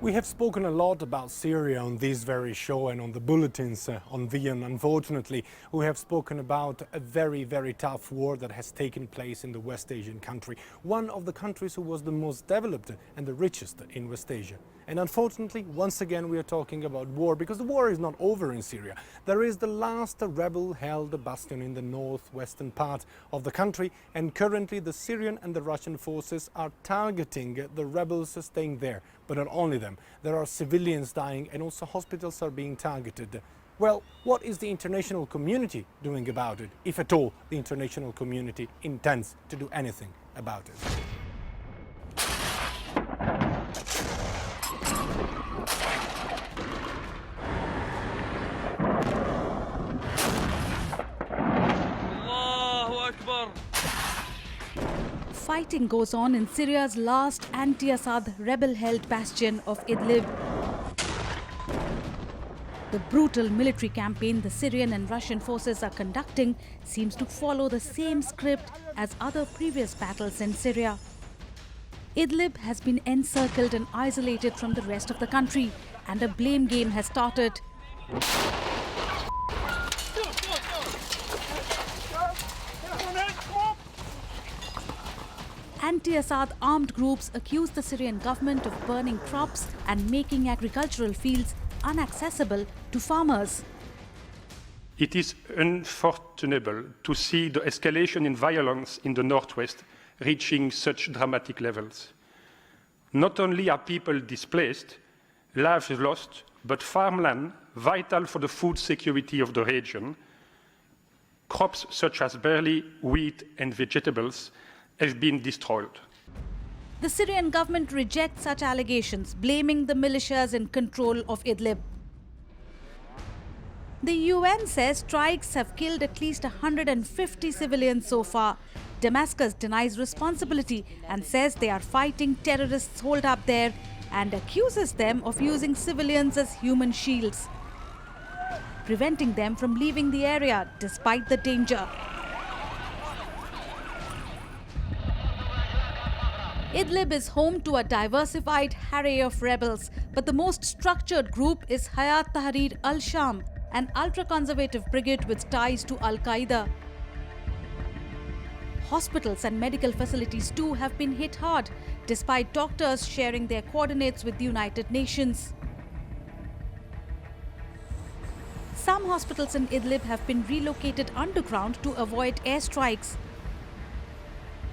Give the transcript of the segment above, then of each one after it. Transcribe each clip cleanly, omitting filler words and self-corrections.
We have spoken a lot about Syria on this very show and on the bulletins on Wion. Unfortunately, we have spoken about a very, very tough war that has taken place in the West Asian country, one of the countries who was the most developed and the richest in West Asia. And unfortunately, once again, we are talking about war because the war is not over in Syria. There is the last rebel-held bastion in the northwestern part of the country, and currently the Syrian and the Russian forces are targeting the rebels staying there. But not only them, there are civilians dying and also hospitals are being targeted. Well, what is the international community doing about it, if at all the international community intends to do anything about it? Fighting goes on in Syria's last anti-Assad rebel-held bastion of Idlib. The brutal military campaign the Syrian and Russian forces are conducting seems to follow the same script as other previous battles in Syria. Idlib has been encircled and isolated from the rest of the country, and a blame game has started. Anti-Assad armed groups accuse the Syrian government of burning crops and making agricultural fields inaccessible to farmers. It is unfortunate to see the escalation in violence in the northwest reaching such dramatic levels. Not only are people displaced, lives lost, but farmland, vital for the food security of the region, crops such as barley, wheat and vegetables have been destroyed. The Syrian government rejects such allegations, blaming the militias in control of Idlib. The UN says strikes have killed at least 150 civilians so far. Damascus denies responsibility and says they are fighting terrorists holed up there and accuses them of using civilians as human shields, preventing them from leaving the area despite the danger. Idlib is home to a diversified array of rebels, but the most structured group is Hayat Tahrir al-Sham, an ultra-conservative brigade with ties to Al-Qaeda. Hospitals and medical facilities too have been hit hard, despite doctors sharing their coordinates with the United Nations. Some hospitals in Idlib have been relocated underground to avoid airstrikes.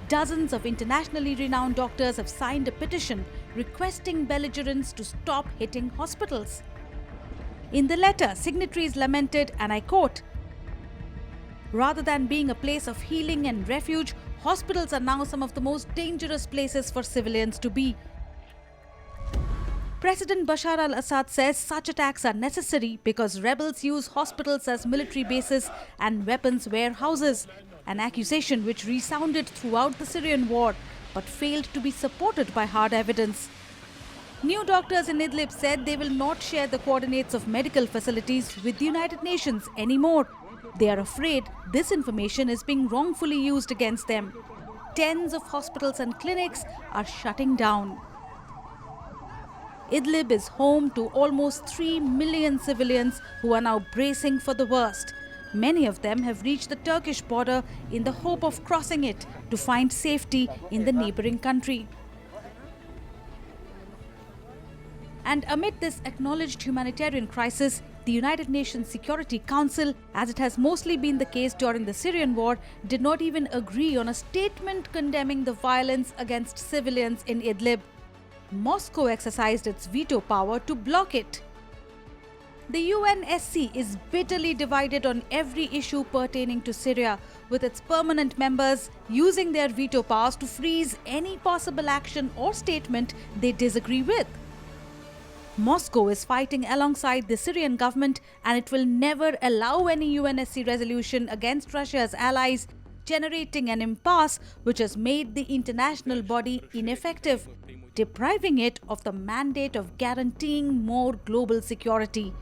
Dozens of internationally renowned doctors have signed a petition requesting belligerents to stop hitting hospitals. In the letter, signatories lamented, and I quote, "Rather than being a place of healing and refuge, hospitals are now some of the most dangerous places for civilians to be." President Bashar al-Assad says such attacks are necessary because rebels use hospitals as military bases and weapons warehouses, an accusation which resounded throughout the Syrian war but failed to be supported by hard evidence. New doctors in Idlib said they will not share the coordinates of medical facilities with the United Nations anymore. They are afraid this information is being wrongfully used against them. Tens of hospitals and clinics are shutting down. Idlib is home to almost 3 million civilians who are now bracing for the worst. Many of them have reached the Turkish border in the hope of crossing it to find safety in the neighboring country. And amid this acknowledged humanitarian crisis, the United Nations Security Council, as it has mostly been the case during the Syrian war, did not even agree on a statement condemning the violence against civilians in Idlib. Moscow exercised its veto power to block it. The UNSC is bitterly divided on every issue pertaining to Syria, with its permanent members using their veto powers to freeze any possible action or statement they disagree with. Moscow is fighting alongside the Syrian government, and it will never allow any UNSC resolution against Russia's allies, generating an impasse which has made the international body ineffective, depriving it of the mandate of guaranteeing more global security.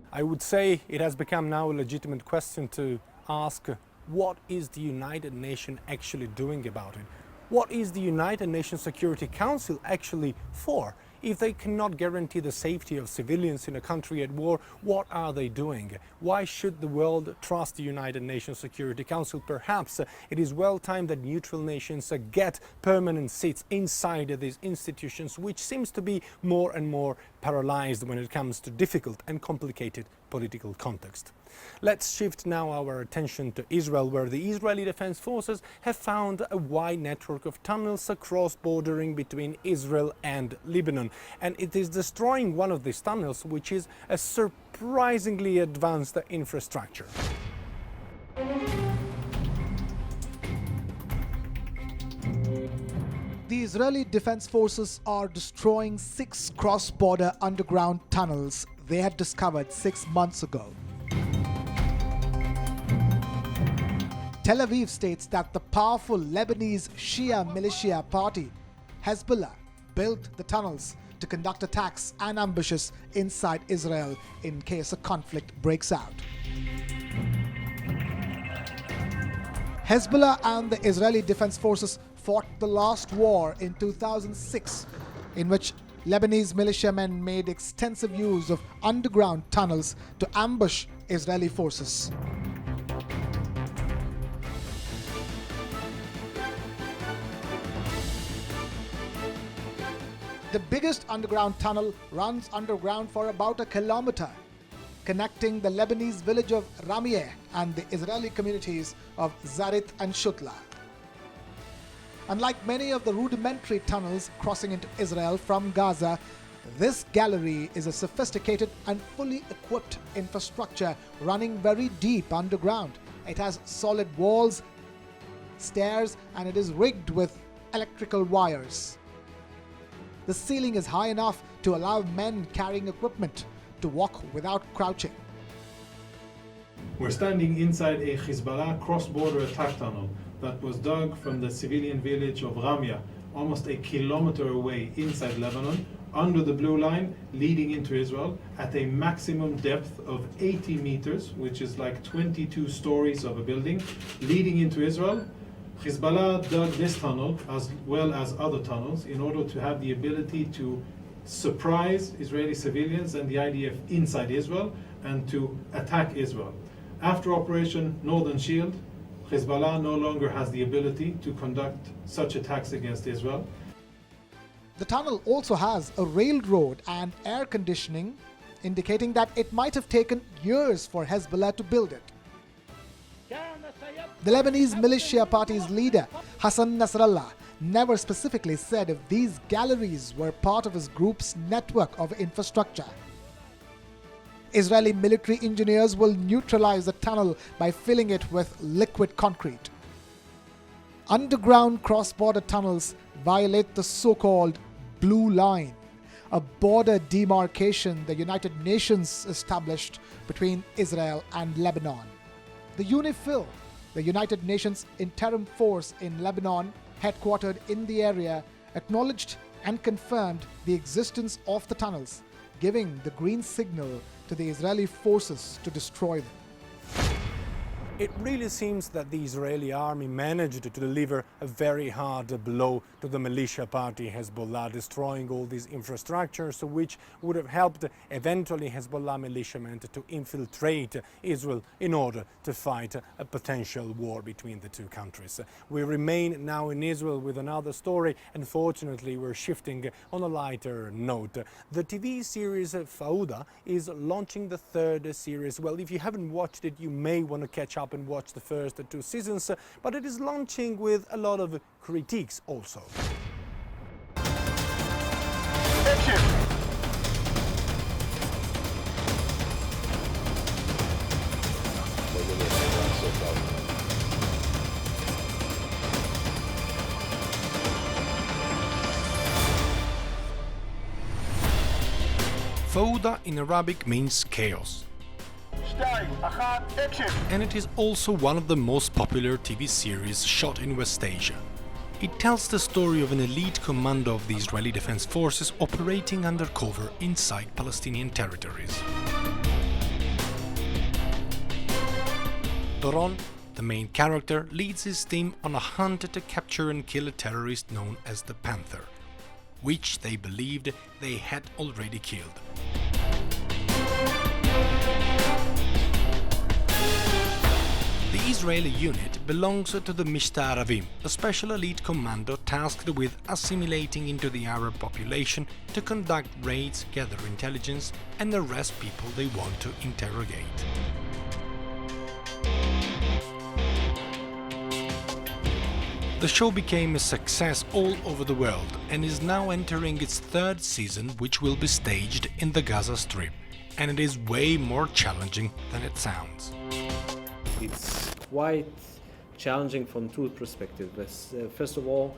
I would say it has become now a legitimate question to ask what is the United Nations actually doing about it? What is the United Nations Security Council actually for? If they cannot guarantee the safety of civilians in a country at war, what are they doing? Why should the world trust the United Nations Security Council? Perhaps it is well timed that neutral nations get permanent seats inside these institutions, which seems to be more and more paralyzed when it comes to difficult and complicated political context. Let's shift now our attention to Israel, where the Israeli Defense Forces have found a wide network of tunnels across bordering between Israel and Lebanon. And it is destroying one of these tunnels, which is a surprisingly advanced infrastructure. The Israeli Defense Forces are destroying 6 cross-border underground tunnels they had discovered 6 months ago. Tel Aviv states that the powerful Lebanese Shia militia party, Hezbollah, built the tunnels to conduct attacks and ambushes inside Israel in case a conflict breaks out. Hezbollah and the Israeli Defense Forces fought the last war in 2006, in which Lebanese militiamen made extensive use of underground tunnels to ambush Israeli forces. The biggest underground tunnel runs underground for about 1 kilometer, connecting the Lebanese village of Ramieh and the Israeli communities of Zarit and Shutla. Unlike many of the rudimentary tunnels crossing into Israel from Gaza, this gallery is a sophisticated and fully equipped infrastructure running very deep underground. It has solid walls, stairs, and it is rigged with electrical wires. The ceiling is high enough to allow men carrying equipment to walk without crouching. We're standing inside a Hezbollah cross-border attack tunnel that was dug from the civilian village of Ramia, almost 1 kilometer away inside Lebanon, under the blue line, leading into Israel at a maximum depth of 80 meters, which is like 22 stories of a building, leading into Israel. Hezbollah dug this tunnel as well as other tunnels in order to have the ability to surprise Israeli civilians and the IDF inside Israel and to attack Israel. After Operation Northern Shield, Hezbollah no longer has the ability to conduct such attacks against Israel. The tunnel also has a railroad and air conditioning, indicating that it might have taken years for Hezbollah to build it. The Lebanese militia party's leader, Hassan Nasrallah, never specifically said if these galleries were part of his group's network of infrastructure. Israeli military engineers will neutralize the tunnel by filling it with liquid concrete. Underground cross-border tunnels violate the so-called Blue Line, a border demarcation the United Nations established between Israel and Lebanon. The UNIFIL, the United Nations interim force in Lebanon, headquartered in the area, acknowledged and confirmed the existence of the tunnels, giving the green signal to the Israeli forces to destroy them. It really seems that the Israeli army managed to deliver a very hard blow to the militia party Hezbollah, destroying all these infrastructures, which would have helped eventually Hezbollah militiamen to infiltrate Israel in order to fight a potential war between the two countries. We remain now in Israel with another story. Unfortunately, we're shifting on a lighter note. The TV series Fauda is launching the 3rd series. Well, if you haven't watched it, you may want to catch up and watch the first 2 seasons, but it is launching with a lot of critiques also. Fauda in Arabic means chaos. And it is also one of the most popular TV series shot in West Asia. It tells the story of an elite commando of the Israeli Defense Forces operating undercover inside Palestinian territories. Doron The main character leads his team on a hunt to capture and kill a terrorist known as the Panther, which they believed they had already killed. The Israeli unit belongs to the Mishtaravim, a special elite commando tasked with assimilating into the Arab population to conduct raids, gather intelligence and arrest people they want to interrogate. The show became a success all over the world and is now entering its third season, which will be staged in the Gaza Strip, and it is way more challenging than it sounds. It's quite challenging from two perspectives. First of all,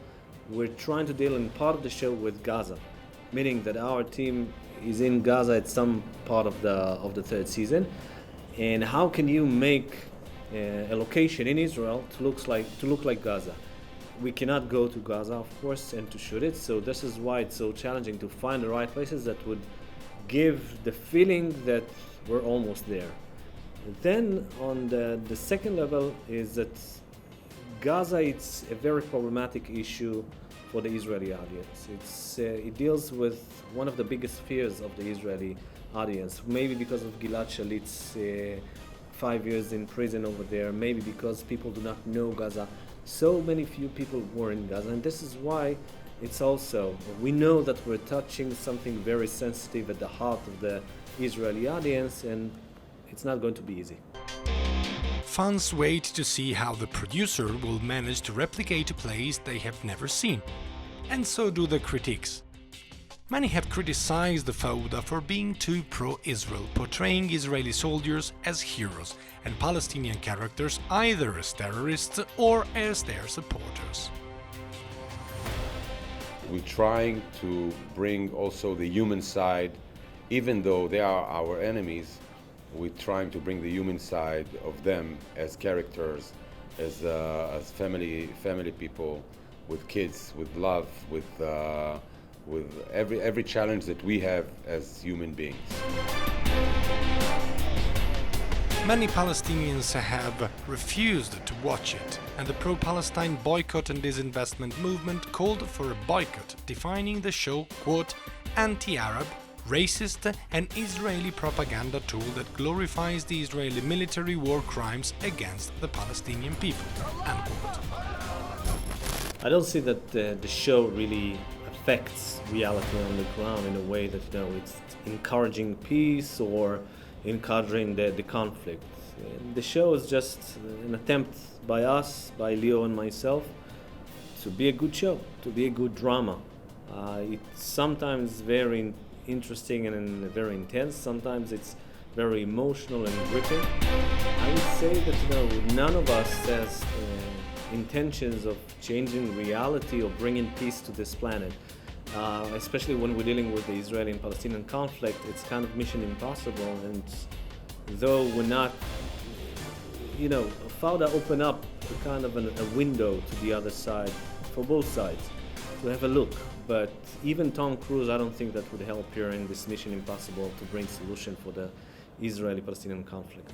we're trying to deal in part of the show with Gaza, meaning that our team is in Gaza at some part of the third season. And how can you make a location in Israel to look like Gaza? We cannot go to Gaza, of course, and to shoot it. So this is why it's so challenging to find the right places that would give the feeling that we're almost there. Then on the second level is that Gaza, it's a very problematic issue for the Israeli audience. It deals with one of the biggest fears of the Israeli audience, maybe because of Gilad Shalit's 5 years in prison over there, maybe because people do not know Gaza. So many few people were in Gaza, and this is why it's also, we know that we're touching something very sensitive at the heart of the Israeli audience, and it's not going to be easy. Fans wait to see how the producer will manage to replicate a place they have never seen, and so do the critics. Many have criticized the Fauda for being too pro-Israel, portraying Israeli soldiers as heroes and Palestinian characters either as terrorists or as their supporters. We're trying to bring also the human side, even though they are our enemies. We're trying to bring the human side of them as characters, as family people, with kids, with love, with every challenge that we have as human beings. Many Palestinians have refused to watch it, and the pro-Palestine boycott and disinvestment movement called for a boycott, defining the show, quote, anti-Arab, racist and Israeli propaganda tool that glorifies the Israeli military war crimes against the Palestinian people, unquote. I don't see that the show really affects reality on the ground in a way that, you know, it's encouraging peace or encouraging the conflict. The show is just an attempt by us, by Leo and myself, to be a good show, to be a good drama. It's sometimes very interesting and very intense. Sometimes it's very emotional and gripping. I would say that, you know, none of us has intentions of changing reality or bringing peace to this planet. Especially when we're dealing with the Israeli and Palestinian conflict, it's kind of mission impossible. And though we're not, you know, Fauda opened up a kind of a window to the other side for both sides to have a look. But even Tom Cruise, I don't think that would help here in this mission impossible to bring solution for the Israeli-Palestinian conflict.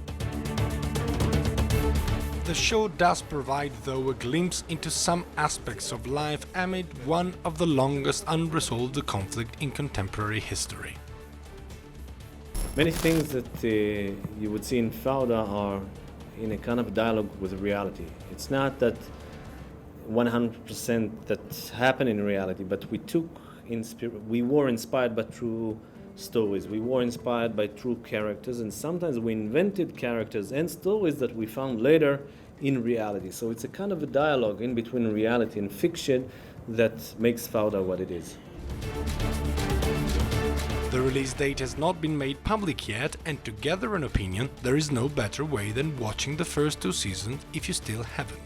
The show does provide, though, a glimpse into some aspects of life amid one of the longest unresolved conflict in contemporary history. Many things that you would see in Fauda are in a kind of dialogue with reality. It's not that 100% that happened in reality, but we were inspired by true stories. We were inspired by true characters, and sometimes we invented characters and stories that we found later in reality. So it's a kind of a dialogue in between reality and fiction that makes Fauda what it is. The release date has not been made public yet, and to gather an opinion, there is no better way than watching the first 2 seasons if you still haven't.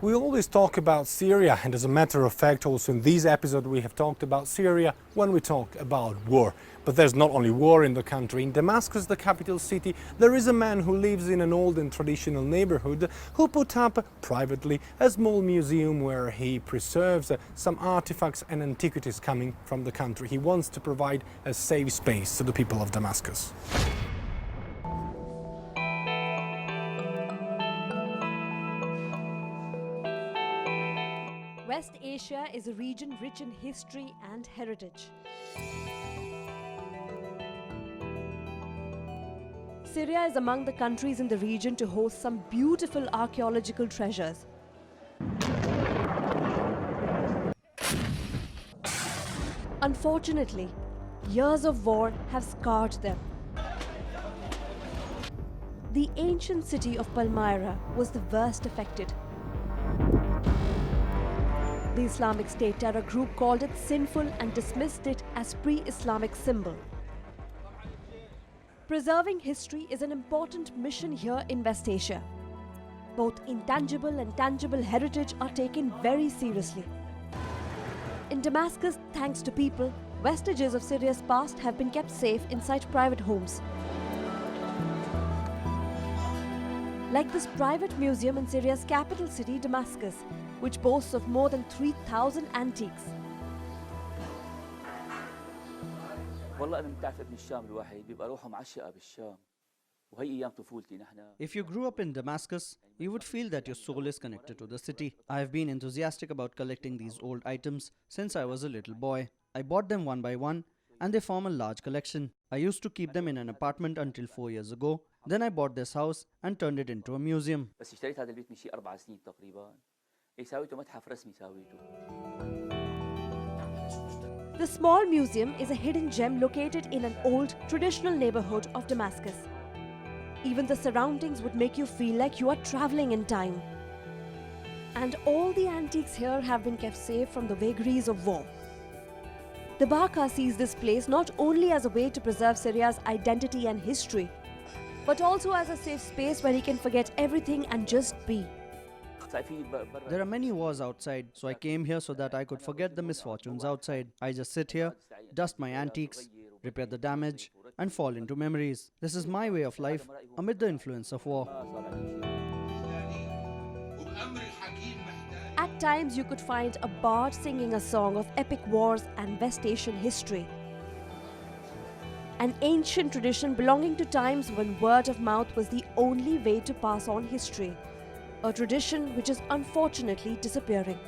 We always talk about Syria, and as a matter of fact, also in this episode we have talked about Syria when we talk about war. But there's not only war in the country. In Damascus, the capital city, there is a man who lives in an old and traditional neighborhood who put up privately a small museum where he preserves some artifacts and antiquities coming from the country. He wants to provide a safe space to the people of Damascus. West Asia is a region rich in history and heritage. Syria is among the countries in the region to host some beautiful archaeological treasures. Unfortunately, years of war have scarred them. The ancient city of Palmyra was the worst affected. The Islamic State terror group called it sinful and dismissed it as pre-Islamic symbol. Preserving history is an important mission here in West Asia. Both intangible and tangible heritage are taken very seriously. In Damascus, thanks to people, vestiges of Syria's past have been kept safe inside private homes. Like this private museum in Syria's capital city, Damascus, which boasts of more than 3,000 antiques. If you grew up in Damascus, you would feel that your soul is connected to the city. I have been enthusiastic about collecting these old items since I was a little boy. I bought them one by one, and they form a large collection. I used to keep them in an apartment until 4 years ago. Then I bought this house and turned it into a museum. The small museum is a hidden gem located in an old, traditional neighborhood of Damascus. Even the surroundings would make you feel like you are traveling in time. And all the antiques here have been kept safe from the vagaries of war. The Barca sees this place not only as a way to preserve Syria's identity and history, but also as a safe space where he can forget everything and just be. There are many wars outside, so I came here so that I could forget the misfortunes outside. I just sit here, dust my antiques, repair the damage, and fall into memories. This is my way of life amid the influence of war. At times you could find a bard singing a song of epic wars and West Asian history. An ancient tradition belonging to times when word of mouth was the only way to pass on history. A tradition which is unfortunately disappearing.